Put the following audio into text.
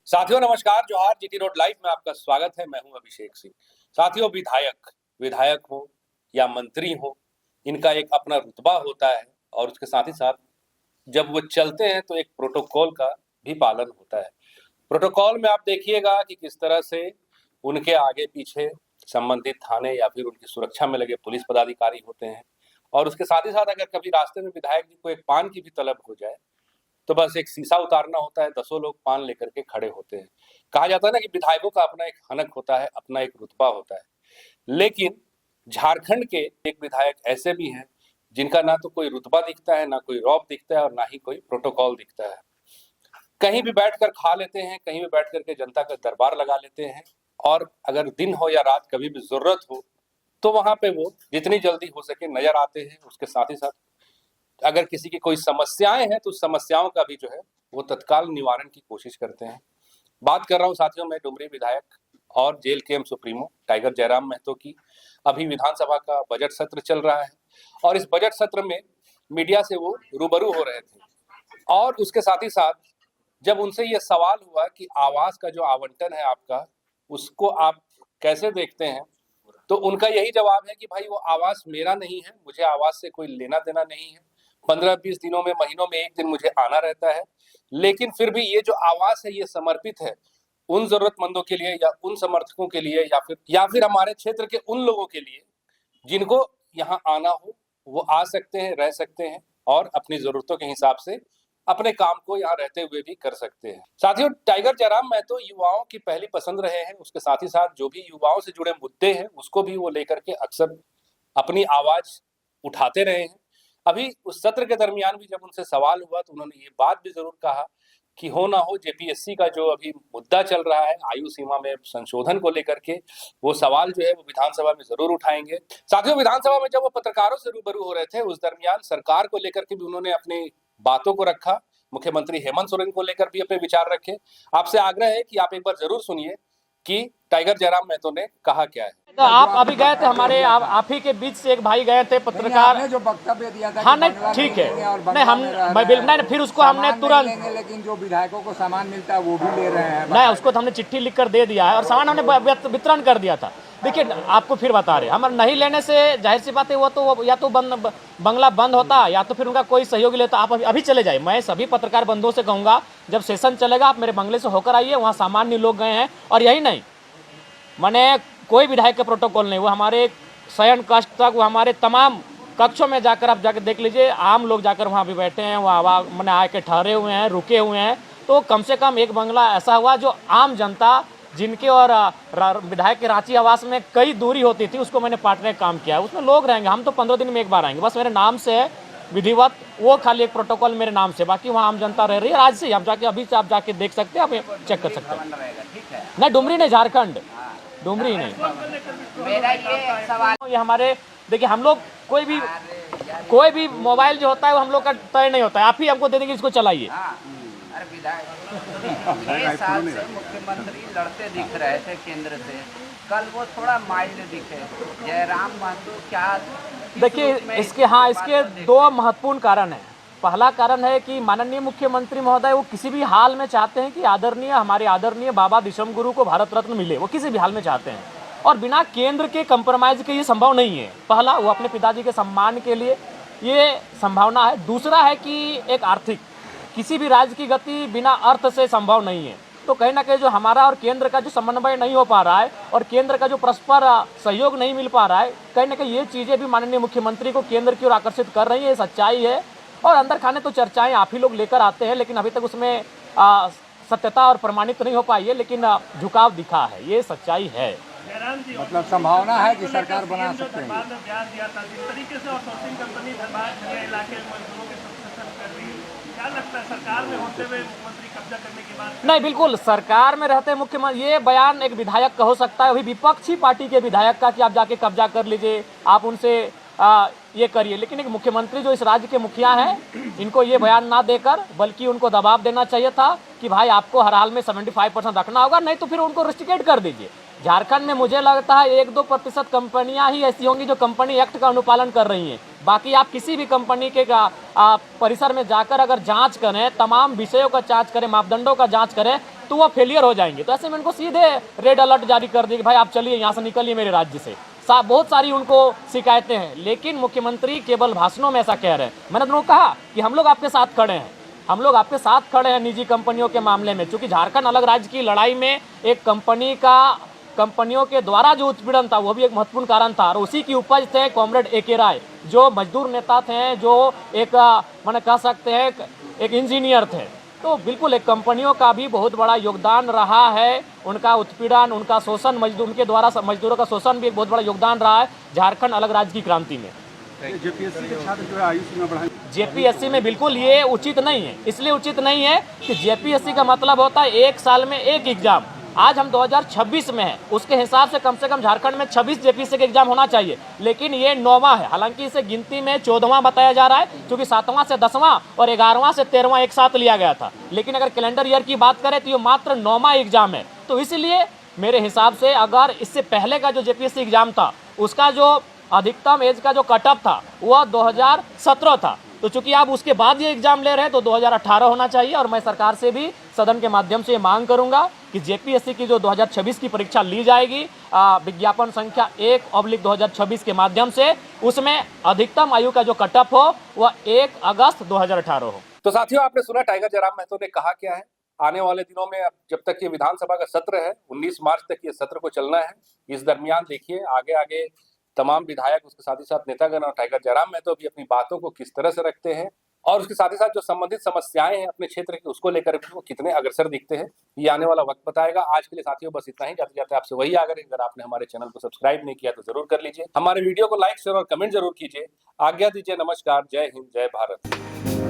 साथियों नमस्कार, जोहार। जीटी रोड लाइव में आपका स्वागत है। मैं हूं अभिषेक सिंह। साथियों, विधायक हो या मंत्री हो, इनका एक अपना रुतबा होता है और उसके साथ ही साथ जब वो चलते हैं तो एक प्रोटोकॉल का भी पालन होता है। प्रोटोकॉल में आप देखिएगा कि किस तरह से उनके आगे पीछे संबंधित थाने या फिर उनकी सुरक्षा में लगे पुलिस पदाधिकारी होते हैं और उसके साथ ही साथ अगर कभी रास्ते में विधायक जी को एक पान की भी तलब हो जाए तो बस एक शीशा उतारना होता है, 10 लोग पान लेकर के खड़े होते हैं। कहा जाता है ना कि विधायकों का अपना एक हनक होता है, अपना एक रुतबा होता है। लेकिन झारखंड के एक विधायक ऐसे भी हैं जिनका ना तो कोई रुतबा दिखता है, ना कोई रौब दिखता है और ना ही कोई प्रोटोकॉल दिखता है। कहीं भी बैठकर खा लेते हैं, कहीं भी बैठ करके जनता का दरबार लगा लेते हैं और अगर दिन हो या रात कभी भी जरूरत हो तो वहां पे वो जितनी जल्दी हो सके नजर आते हैं। उसके साथ ही साथ अगर किसी की कोई समस्याएं हैं तो उस समस्याओं का भी जो है वो तत्काल निवारण की कोशिश करते हैं। बात कर रहा हूं साथियों मैं डुमरी विधायक और जेल के सुप्रीमो टाइगर जयराम महतो की। अभी विधानसभा का बजट सत्र चल रहा है और इस बजट सत्र में मीडिया से वो रूबरू हो रहे थे और उसके साथ ही साथ जब उनसे ये सवाल हुआ कि आवास का जो आवंटन है आपका, उसको आप कैसे देखते हैं, तो उनका यही जवाब है कि भाई वो आवास मेरा नहीं है, मुझे आवास से कोई लेना देना नहीं है। 15-20 दिनों में, महीनों में एक दिन मुझे आना रहता है, लेकिन फिर भी ये जो आवास है ये समर्पित है उन जरूरतमंदों के लिए या उन समर्थकों के लिए या फिर हमारे क्षेत्र के उन लोगों के लिए जिनको यहाँ आना हो वो आ सकते हैं, रह सकते हैं और अपनी जरूरतों के हिसाब से अपने काम को यहाँ रहते हुए भी कर सकते हैं। साथियों, टाइगर जयराम महतो युवाओं की पहली पसंद रहे हैं। उसके साथ ही साथ जो भी युवाओं से जुड़े मुद्दे हैं उसको भी वो लेकर के अक्सर अपनी आवाज उठाते रहे हैं। अभी उस सत्र के दरमियान भी जब उनसे सवाल हुआ तो उन्होंने ये बात भी जरूर कहा कि हो ना हो जेपीएससी का जो अभी मुद्दा चल रहा है आयु सीमा में संशोधन को लेकर के, वो सवाल जो है वो विधानसभा में जरूर उठाएंगे। साथियों, विधानसभा में जब वो पत्रकारों से रूबरू हो रहे थे उस दरमियान सरकार को लेकर के भी उन्होंने अपनी बातों को रखा। मुख्यमंत्री हेमंत सोरेन को लेकर भी अपने विचार रखे। आपसे आग्रह है कि आप एक बार जरूर सुनिए कि टाइगर जयराम महतो ने कहा क्या है। तो आप अभी गए थे हमारे आप ही के बीच से एक भाई गए थे पत्रकार ने जो वक्तव्य दिया था। हाँ नहीं ठीक है, नहीं हम नहीं फिर उसको हमने तुरंत, लेकिन जो विधायकों को सामान मिलता है वो भी ले रहे हैं। नहीं उसको तो हमने चिट्ठी लिखकर दे दिया है और सामान हमने वितरण कर दिया था। देखिए आपको फिर बता रहे हम नहीं लेने से जाहिर सी बात है वो तो या तो बंगला बंद होता या तो फिर उनका कोई सहयोगी लेता। आप अभी चले जाइए। मैं सभी पत्रकार बंधुओं से कहूँगा जब सेशन चलेगा आप मेरे बंगले से होकर आइए, वहाँ सामान्य लोग गए हैं। और यही नहीं, मैंने कोई विधायक का प्रोटोकॉल नहीं, वो हमारे शयन कक्ष तक, वो हमारे तमाम कक्षों में जाकर आप जाकर देख लीजिए, आम लोग जाकर वहाँ भी बैठे हैं, वहाँ मैंने आके ठहरे हुए हैं, रुके हुए हैं। तो कम से कम एक बंगला ऐसा हुआ जो आम जनता जिनके और विधायक के रांची आवास में कई दूरी होती थी उसको मैंने पार्टनर काम किया है, उसमें लोग रहेंगे। हम तो 15 दिन में एक बार आएंगे, बस मेरे नाम से है विधिवत, वो खाली एक प्रोटोकॉल मेरे नाम से, बाकी वहाँ आम जनता रह रही है। आज से आप जाके अभी से आप जाके देख सकते हैं, आप चेक कर सकते हैं। नहीं डुमरी नहीं, झारखंड, डुमरी नहीं। मेरा ये सवाल ये हमारे देखिए, हम लोग कोई भी मोबाइल जो होता है वो हम लोग का तय नहीं होता है, आप ही हमको दे देंगे इसको चलाइए। अरे विधायक 6 साल से मुख्यमंत्री लड़ते दिख रहे थे केंद्र से, कल वो थोड़ा माइल्ड दिखे। जयराम महतो क्या देखिए इसके 2 महत्वपूर्ण कारण हैं। पहला कारण है कि माननीय मुख्यमंत्री महोदय वो किसी भी हाल में चाहते हैं कि हमारे आदरणीय बाबा विश्वम गुरु को भारत रत्न मिले, वो किसी भी हाल में चाहते हैं और बिना केंद्र के कंप्रोमाइज के ये संभव नहीं है। पहला, वो अपने पिताजी के सम्मान के लिए ये संभावना है। दूसरा है कि एक आर्थिक, किसी भी राज्य की गति बिना अर्थ से संभव नहीं है। तो कहीं ना कहीं जो हमारा और केंद्र का जो समन्वय नहीं हो पा रहा है और केंद्र का जो परस्पर सहयोग नहीं मिल पा रहा है, कहीं ना कहीं ये चीज़ें भी माननीय मुख्यमंत्री को केंद्र की ओर आकर्षित कर रही है। सच्चाई है। और अंदर खाने तो चर्चाएं आप ही लोग लेकर आते हैं, लेकिन अभी तक उसमें सत्यता और प्रमाणित नहीं हो पाई है, लेकिन झुकाव दिखा है, ये सच्चाई है। मतलब संभावना है कि सरकार बना सकते हैं। क्या लगता है सरकार में होते हुए मुख्यमंत्री कब्जा करने के बाद? नहीं, बिल्कुल सरकार में रहते मुख्यमंत्री, ये बयान एक विधायक का हो सकता है, अभी विपक्षी पार्टी के विधायक का, कि आप जाके कब्जा कर लीजिए, आप उनसे ये करिए। लेकिन एक मुख्यमंत्री जो इस राज्य के मुखिया हैं, इनको ये बयान ना देकर बल्कि उनको दबाव देना चाहिए था कि भाई आपको हर हाल में 75% रखना होगा, नहीं तो फिर उनको रिस्ट्रिकेट कर दीजिए। झारखंड में मुझे लगता है 1-2% कंपनियां ही ऐसी होंगी जो कंपनी एक्ट का अनुपालन कर रही हैं। बाकी आप किसी भी कंपनी के परिसर में जाकर अगर जांच करें, तमाम विषयों का जांच करें, मापदंडों का जांच करें, तो वो फेलियर हो जाएंगे। तो ऐसे में उनको सीधे रेड अलर्ट जारी कर दिए कि भाई आप चलिए यहाँ से, निकलिए मेरे राज्य से। बहुत सारी उनको शिकायतें हैं, लेकिन मुख्यमंत्री केवल भाषणों में ऐसा कह रहे हैं। मैंने उनको कहा कि हम लोग आपके साथ खड़े हैं, हम लोग आपके साथ खड़े हैं निजी कंपनियों के मामले में। चूंकि झारखंड अलग राज्य की लड़ाई में एक कंपनियों के द्वारा जो उत्पीड़न था वो भी एक महत्वपूर्ण कारण था, और उसी की उपज थे कॉमरेड ए.के. राय, जो मजदूर नेता थे, जो एक मैंने कह सकते हैं एक इंजीनियर थे। तो बिल्कुल एक कंपनियों का भी बहुत बड़ा योगदान रहा है, उनका उत्पीड़न, उनका शोषण, उनके द्वारा मजदूरों का शोषण भी एक बहुत बड़ा योगदान रहा है झारखंड अलग राज्य की क्रांति में। जेपीएससी के छात्र जो है आयु सीमा बढ़ाई, जेपीएससी में बिल्कुल ये उचित नहीं है। इसलिए उचित नहीं है कि जेपीएससी का मतलब होता है एक साल में एक एग्जाम। आज हम 2026 में हैं, उसके हिसाब से कम झारखंड में 26 जेपीएससी के एग्जाम होना चाहिए, लेकिन ये 9वां है। हालांकि इसे गिनती में 14वां बताया जा रहा है, क्योंकि 7वां से 10वां और 11वां से 13वां एक साथ लिया गया था। लेकिन अगर कैलेंडर ईयर की बात करें तो ये मात्र 9वां एग्जाम है। तो इसलिए मेरे हिसाब से अगर इससे पहले का जो जेपीएससी एग्जाम था उसका जो अधिकतम एज का जो कट ऑफ था वह 2017 था, तो चूंकि आप उसके बाद ये एग्जाम ले रहे हैं तो 2018 होना चाहिए। और मैं सरकार से भी सदन के माध्यम से ये मांग करूंगा कि जेपीएससी की जो 2026 की परीक्षा ली जाएगी विज्ञापन संख्या 1/2026 के माध्यम से, उसमें अधिकतम आयु का जो कट ऑफ हो वह 1 अगस्त 2018 हो। तो साथियों, आपने सुना टाइगर जयराम महतो ने कहा क्या है। आने वाले दिनों में अब जब तक ये विधानसभा का सत्र है, 19 मार्च तक ये सत्र को चलना है। इस दरमियान देखिए आगे तमाम विधायक, उसके साथ ही साथ नेतागण और टाइगर जयराम महतो भी अपनी बातों को किस तरह से रखते हैं, और उसके साथ ही साथ जो संबंधित समस्याएं हैं अपने क्षेत्र की उसको लेकर भी वो कितने अग्रसर दिखते हैं, ये आने वाला वक्त बताएगा। आज के लिए साथियों बस इतना ही। जाते जाते आपसे वही आग्रह, अगर आपने हमारे चैनल को सब्सक्राइब नहीं किया तो जरूर कर लीजिए, हमारे वीडियो को लाइक शेयर और कमेंट जरूर कीजिए। आज्ञा दीजिए, नमस्कार, जय हिंद, जय भारत।